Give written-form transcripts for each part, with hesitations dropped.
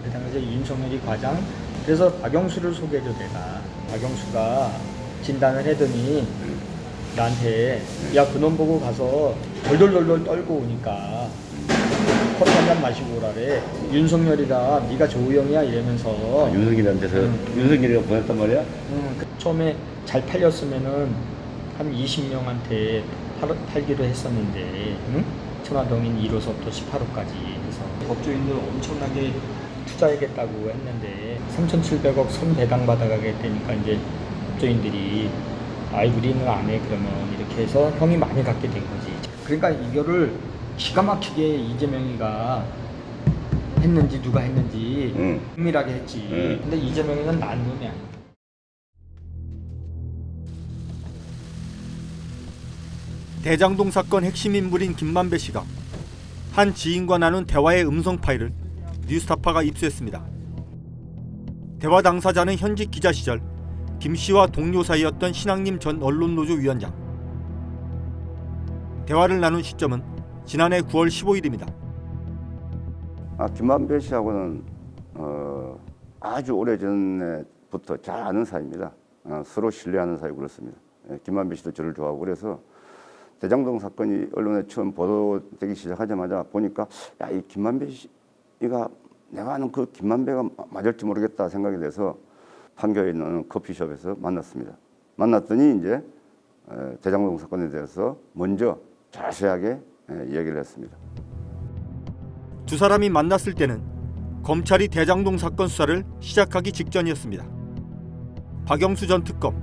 그 당시에 윤석열이 과장. 그래서 박영수를 소개해줘 내가. 박영수가 진단을 해더니 나한테 야 그놈 보고 가서 덜덜덜덜 떨고 오니까 커피 한잔 마시고 오라래. 윤석열이가 네가 조우영이야 이러면서. 윤석열한테서 윤석열이가 보냈단 말이야? 처음에 잘 팔렸으면은 한 20명한테 팔기로 했었는데, 응? 천화동인 1호서부터 18호까지 해서 법조인들 엄청나게 투자하겠다고 했는데 3,700억 선배당 받아가겠다니까 이제 법조인들이 아이 우리는 안 해 그러면 이렇게 해서 형이 많이 갖게 된 거지. 그러니까 이거를 기가 막히게 이재명이가 했는지 누가 했는지 은밀하게 했지. 근데 이재명이는 난 놈이 아니야. 대장동 사건 핵심 인물인 김만배 씨가 한 지인과 나눈 대화의 음성 파일을 뉴스타파가 입수했습니다. 대화 당사자는 현직 기자 시절 김 씨와 동료 사이였던 신학림 전 언론노조 위원장. 대화를 나눈 시점은 지난해 9월 15일입니다. 김만배 씨하고는 아주 오래전부터 잘 아는 사이입니다. 서로 신뢰하는 사이고 그렇습니다. 김만배 씨도 저를 좋아하고 그래서 대장동 사건이 언론에 처음 보도되기 시작하자마자 보니까 야, 이 김만배 씨가 내가 아는 그 김만배가 맞을지 모르겠다 생각이 돼서 판교에 있는 커피숍에서 만났습니다. 만났더니 이제 대장동 사건에 대해서 먼저 자세하게 얘기를 했습니다. 두 사람이 만났을 때는 검찰이 대장동 사건 수사를 시작하기 직전이었습니다. 박영수 전 특검,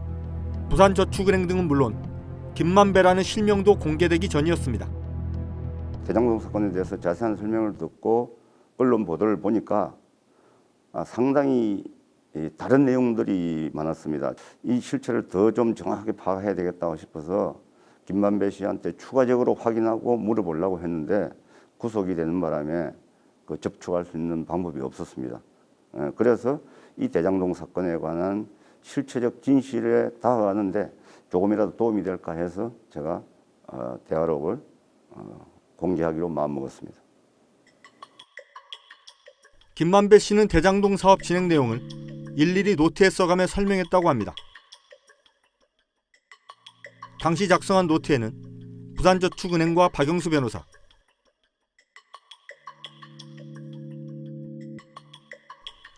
부산저축은행 등은 물론 김만배라는 실명도 공개되기 전이었습니다. 대장동 사건에 대해서 자세한 설명을 듣고 언론 보도를 보니까 상당히 다른 내용들이 많았습니다. 이 실체를 더 좀 정확하게 파악해야 되겠다고 싶어서 김만배 씨한테 추가적으로 확인하고 물어보려고 했는데 구속이 되는 바람에 접촉할 수 있는 방법이 없었습니다. 그래서 이 대장동 사건에 관한 실체적 진실에 다가가는데 조금이라도 도움이 될까 해서 제가 대화록을 공개하기로 마음먹었습니다. 김만배 씨는 대장동 사업 진행 내용을 일일이 노트에 써가며 설명했다고 합니다. 당시 작성한 노트에는 부산저축은행과 박영수 변호사,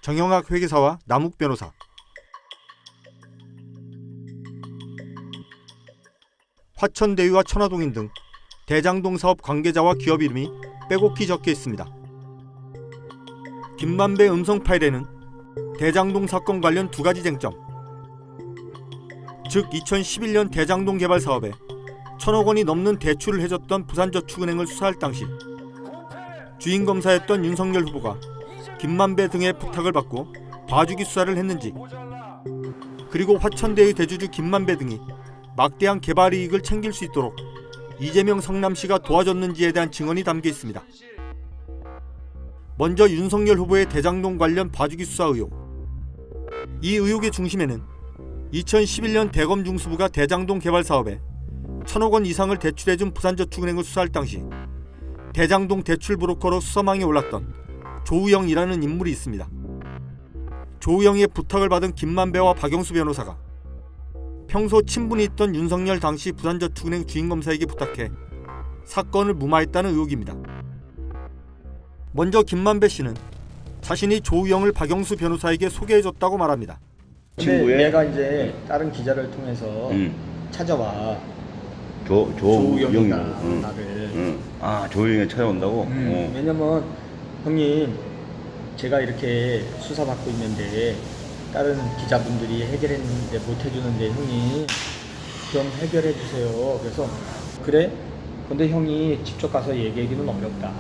정영학 회계사와 남욱 변호사, 화천대유와 천화동인 등 대장동 사업 관계자와 기업 이름이 빼곡히 적혀 있습니다. 김만배 음성 파일에는 대장동 사건 관련 두 가지 쟁점, 즉 2011년 대장동 개발 사업에 1,000억 원이 넘는 대출을 해줬던 부산저축은행을 수사할 당시 주인 검사였던 윤석열 후보가 김만배 등의 부탁을 받고 봐주기 수사를 했는지, 그리고 화천대유 대주주 김만배 등이 막대한 개발 이익을 챙길 수 있도록 이재명 성남시가 도와줬는지에 대한 증언이 담겨 있습니다. 먼저 윤석열 후보의 대장동 관련 봐주기 수사 의혹. 이 의혹의 중심에는 2011년 대검 중수부가 대장동 개발 사업에 1,000억 원 이상을 대출해준 부산저축은행을 수사할 당시 대장동 대출 브로커로 수사망에 올랐던 조우영이라는 인물이 있습니다. 조우영의 부탁을 받은 김만배와 박영수 변호사가 평소 친분이 있던 윤석열 당시 부산저축은행 주인검사에게 부탁해 사건을 무마했다는 의혹입니다. 먼저 김만배 씨는 자신이 조우영을 박영수 변호사에게 소개해줬다고 말합니다. 근데 내가 이제 다른 기자를 통해서 찾아와. 조우영이가 나를. 조우영이 찾아온다고? 왜냐면 형님 제가 이렇게 수사받고 있는데 다른 기자분들이 해결했는데 못 해주는데 형이 좀 해결해 주세요. 그래서 그래? 근데 형이 직접 가서 얘기하기는 어렵다.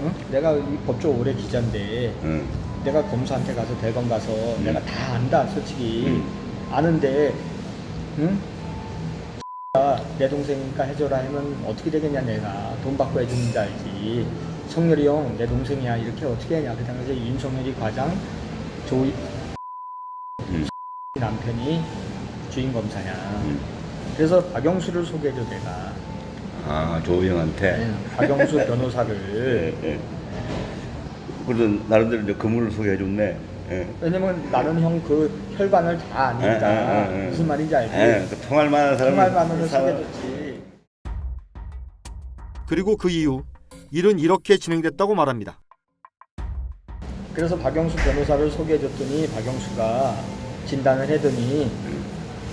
응? 내가 이 법조 오래 기자인데 내가 검사한테 가서 대검 가서 내가 다 안다 솔직히 아는데 응? 내 동생이니까 해줘라 하면 어떻게 되겠냐. 내가 돈 받고 해주는 줄 알지. 성렬이 형 내 동생이야 이렇게 어떻게 하냐. 그 당시에 윤석열이 과장 조 남편이 주인검사야. 그래서 박영수를 소개해줘 내가. 조우영한테? 박영수 변호사를. 그래도 나름대로 이제 그물을 소개해줬네. 예. 왜냐면 나는 형 그 혈관을 다 아니까 무슨 말인지 알지? 그 통할 만한 사람. 통할 만한 소개해줬지. 그리고 그 이후 일은 이렇게 진행됐다고 말합니다. 그래서 박영수 변호사를 소개해줬더니 박영수가 진단을 해더니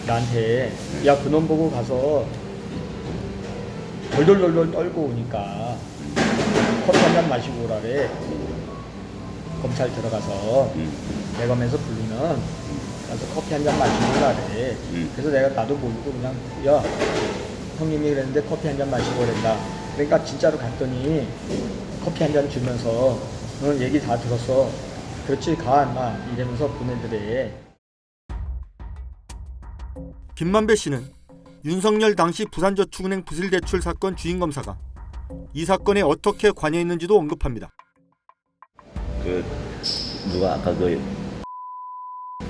나한테 야 그놈 보고 가서 덜덜덜덜 떨고 오니까 커피 한 잔 마시고 오라래. 검찰 들어가서 대검에서 부르면 가서 커피 한 잔 마시고 오라래. 그래서 내가 나도 모르고 그냥 야 형님이 그랬는데 커피 한 잔 마시고 오란다. 그러니까 진짜로 갔더니 커피 한 잔 주면서 너 얘기 다 들었어. 그렇지 가 인마 이러면서 보내더래. 김만배 씨는 윤석열 당시 부산저축은행 부실대출 사건 주임검사가 이 사건에 어떻게 관여했는지도 언급합니다. 그 누가 아까 그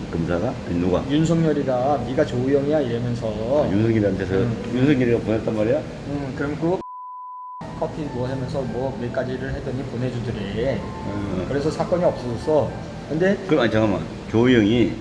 검사가 아니, 누가 윤석열이다 네가 조우영이야 이러면서 윤석열한테서 윤석열이가 보냈단 말이야? 그럼 그 커피 뭐 하면서 뭐 몇 가지를 했더니 보내주더래. 그래서 사건이 없어졌어. 근데 그럼 아니 잠깐만 조영이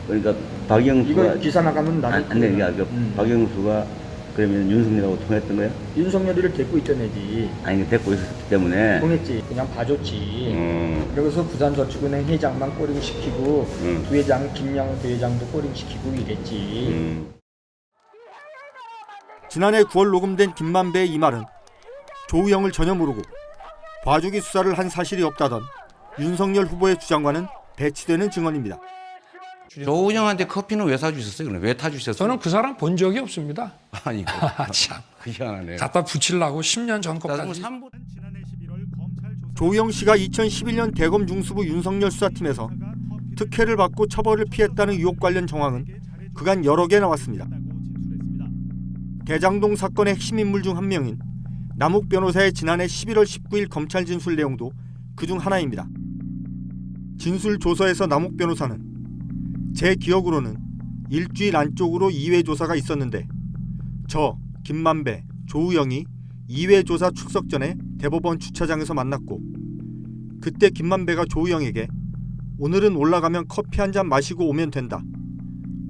그러니까 박영수가 이거 기사 나가면 나도 아니 그러니까 박영수가 그러면 윤석열하고 통했던 거야? 윤석열이를 데리고 있던 애지. 아니 데리고 있었기 때문에 통했지. 그냥 봐줬지. 그래서 부산저축은행 회장만 꼬링시키고 부회장 김양 부회장도 꼬링시키고 이랬지. 지난해 9월 녹음된 김만배의 이 말은 조우영을 전혀 모르고 봐주기 수사를 한 사실이 없다던 윤석열 후보의 주장과는 배치되는 증언입니다. 조은영한테 커피는 왜 사주셨어요? 그럼 왜 타주셨어요? 저는 그 사람 본 적이 없습니다. 아니 참 희한하네. 갖다 붙이려고 10년 전 것까지. 조우영 씨가 2011년 대검 중수부 윤석열 수사팀에서 특혜를 받고 처벌을 피했다는 의혹 관련 정황은 그간 여러 개 나왔습니다. 대장동 사건의 핵심 인물 중 한 명인 남욱 변호사의 지난해 11월 19일 검찰 진술 내용도 그중 하나입니다. 진술 조서에서 남욱 변호사는 제 기억으로는 일주일 안쪽으로 2회 조사가 있었는데 저 김만배, 조우영이 2회 조사 출석 전에 대법원 주차장에서 만났고 그때 김만배가 조우영에게 오늘은 올라가면 커피 한 잔 마시고 오면 된다.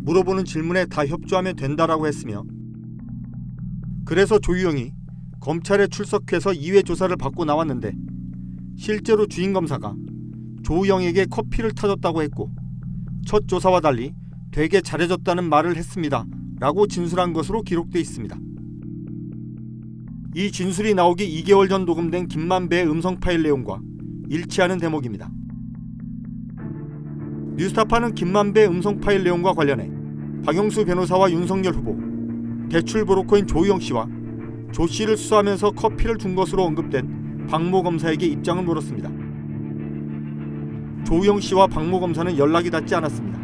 물어보는 질문에 다 협조하면 된다라고 했으며 그래서 조우영이 검찰에 출석해서 2회 조사를 받고 나왔는데 실제로 주임검사가 조우영에게 커피를 타줬다고 했고 첫 조사와 달리 되게 잘해줬다는 말을 했습니다. 라고 진술한 것으로 기록돼 있습니다. 이 진술이 나오기 2개월 전 녹음된 김만배의 음성 파일 내용과 일치하는 대목입니다. 뉴스타파는 김만배의 음성 파일 내용과 관련해 박영수 변호사와 윤석열 후보, 대출 브로커인 조우영 씨와 조 씨를 수사하면서 커피를 준 것으로 언급된 박모 검사에게 입장을 물었습니다. 조우영 씨와 박모 검사는 연락이 닿지 않았습니다.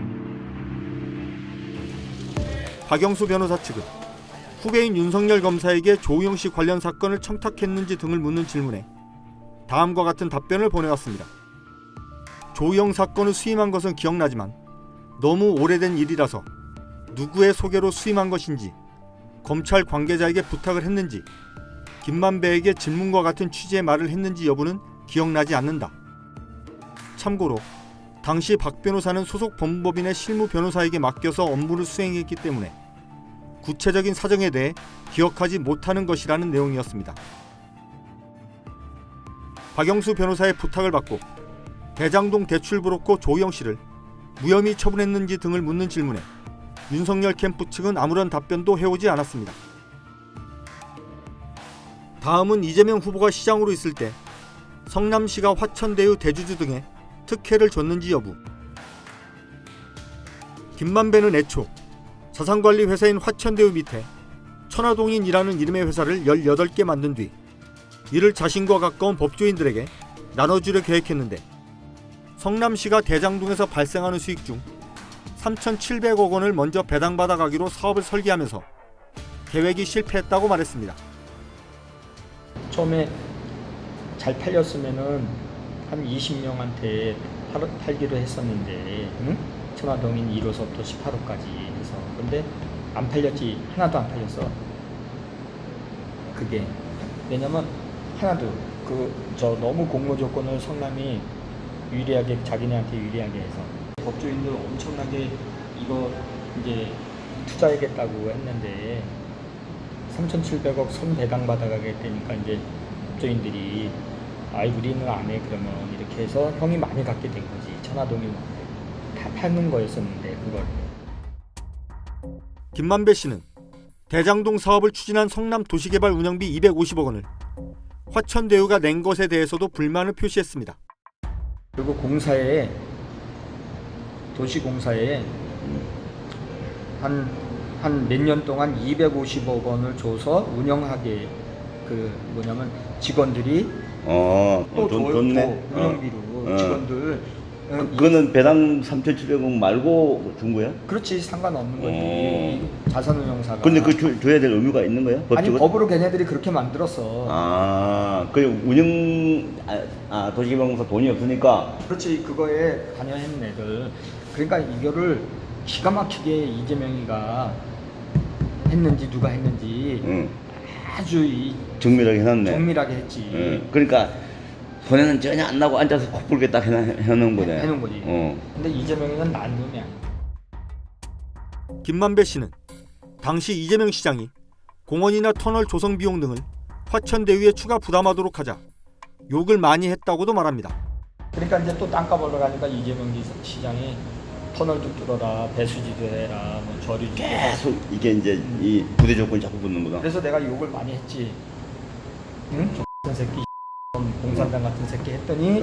박영수 변호사 측은 후배인 윤석열 검사에게 조우영 씨 관련 사건을 청탁했는지 등을 묻는 질문에 다음과 같은 답변을 보내왔습니다. 조우영 사건을 수임한 것은 기억나지만 너무 오래된 일이라서 누구의 소개로 수임한 것인지 검찰 관계자에게 부탁을 했는지 김만배에게 질문과 같은 취지의 말을 했는지 여부는 기억나지 않는다. 참고로 당시 박 변호사는 소속 법무법인의 실무 변호사에게 맡겨서 업무를 수행했기 때문에 구체적인 사정에 대해 기억하지 못하는 것이라는 내용이었습니다. 박영수 변호사의 부탁을 받고 대장동 대출 브로커 조우영 씨를 무혐의 처분했는지 등을 묻는 질문에 윤석열 캠프 측은 아무런 답변도 해오지 않았습니다. 다음은 이재명 후보가 시장으로 있을 때 성남시가 화천대유 대주주 등에 특혜를 줬는지 여부. 김만배는 애초 자산관리 회사인 화천대유 밑에 천화동인이라는 이름의 회사를 18개 만든 뒤 이를 자신과 가까운 법조인들에게 나눠주려 계획했는데 성남시가 대장동에서 발생하는 수익 중 3,700억 원을 먼저 배당받아 가기로 사업을 설계하면서 계획이 실패했다고 말했습니다. 처음에 잘 팔렸으면은 한 20명한테 팔기로 했었는데 천화동인 1호서부터 18호까지 해서 근데 안 팔렸지. 하나도 안 팔렸어. 그게 왜냐면 하나도 너무 공모 조건을 성남이 유리하게 자기네한테 유리하게 해서 법조인들 엄청나게 이거 이제 투자하겠다고 했는데 3,700억 손배당 받아가겠다니까 이제 법조인들이 아이 우리는 안 해 그러면 이렇게 해서 형이 많이 갖게 된 거지. 천화동이 다 파는 거였었는데 그걸. 김만배 씨는 대장동 사업을 추진한 성남 도시개발 운영비 250억 원을 화천대유가 낸 것에 대해서도 불만을 표시했습니다. 그리고 공사에 도시공사에 한 몇 년 동안 250억 원을 줘서 운영하게 그 뭐냐면 직원들이 또 좋네. 운영비로 직원들 그거는 배당 3,700억 말고 준 거야? 그렇지 상관없는 거지. 자산운용사가. 근데 그 줘야 될 의무가 있는 거야? 아니 법으로 걔네들이 그렇게 만들었어. 그 운영 도시개발공사 돈이 없으니까. 그렇지 그거에 관여했는 애들. 그러니까 이거를 기가 막히게 이재명이가 했는지 누가 했는지 아주 정밀하게 해놨네. 정밀하게 했지. 그러니까 손해는 전혀 안 나고 앉아서 코뿔게 딱 해놓은 거네. 해놓은 거지. 근데 이재명이는 난 놈이 아니야. 김만배 씨는 당시 이재명 시장이 공원이나 터널 조성 비용 등을 화천대유에 추가 부담하도록 하자 욕을 많이 했다고도 말합니다. 그러니까 이제 또 땅값 올라가니까 이재명 시장이 터널도 뚫어라, 배수지도 해라, 뭐 저리도 계속 이게 이제 이 부대 조건이 자꾸 붙는구나. 그래서 내가 욕을 많이 했지. 응? 같은 새끼, 공산당 같은 새끼 했더니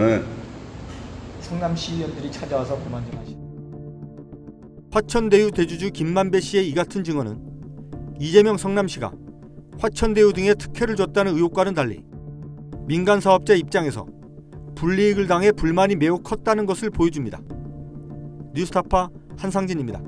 성남 시의원들이 찾아와서 그만 좀 하시. 화천대유 대주주 김만배 씨의 이 같은 증언은 이재명 성남시가 화천대유 등에 특혜를 줬다는 의혹과는 달리 민간 사업자 입장에서 불이익을 당해 불만이 매우 컸다는 것을 보여줍니다. 뉴스타파 한상진입니다.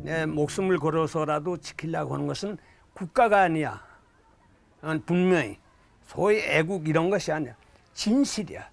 내 목숨을 걸어서라도 지키려고 하는 것은 국가가 아니야. 분명히 소위 애국 이런 것이 아니야. 진실이야.